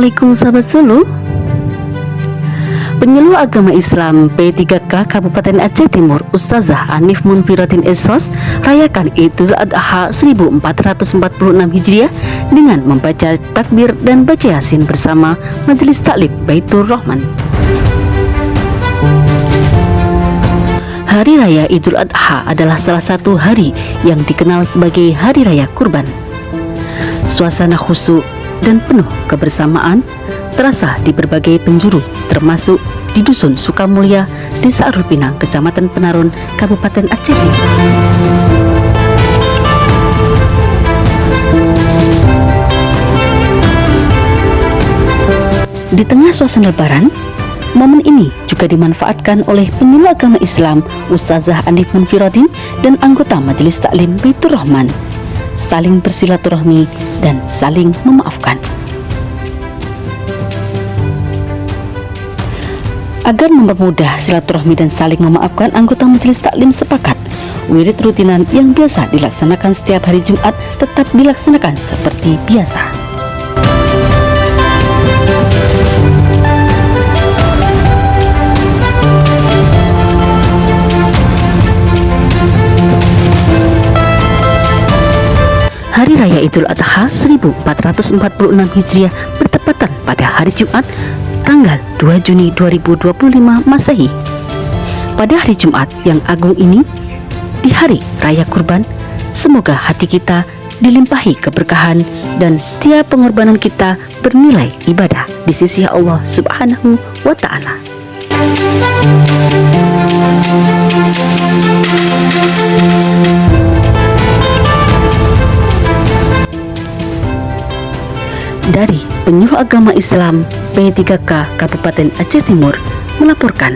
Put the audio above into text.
Assalamualaikum sahabat Sulu. Penyuluh agama Islam P3K Kabupaten Aceh Timur Ustazah Anif Munfirotin Esos rayakan Idul Adha 1446 Hijriah dengan membaca takbir dan baca Yasin bersama Majelis Taklim Baitur Rahman. Hari Raya Idul Adha adalah salah satu hari yang dikenal sebagai Hari Raya Kurban. Suasana khusyuk dan penuh kebersamaan terasa di berbagai penjuru, termasuk di Dusun Sukamulya, Desa Arul Pinang, Kecamatan Penarun, Kabupaten Aceh Timur. Di tengah suasana Lebaran, momen ini juga dimanfaatkan oleh penyuluh agama Islam Ustazah Anif Munfirotin dan anggota Majelis Taklim Baitur Rahman saling bersilaturahmi dan saling memaafkan. Agar mempermudah silaturahmi dan saling memaafkan, anggota Majelis Taklim sepakat wirid rutinan yang biasa dilaksanakan setiap hari Jumat tetap dilaksanakan seperti biasa. Hari Raya Idul Adha 1446 Hijriah bertepatan pada hari Jumat tanggal 2 Juni 2025 Masehi. Pada hari Jumat yang agung ini, di hari Raya Kurban, semoga hati kita dilimpahi keberkahan dan setiap pengorbanan kita bernilai ibadah di sisi Allah Subhanahu wa Ta'ala. Dari Penyuluh Agama Islam P3K Kabupaten Aceh Timur melaporkan.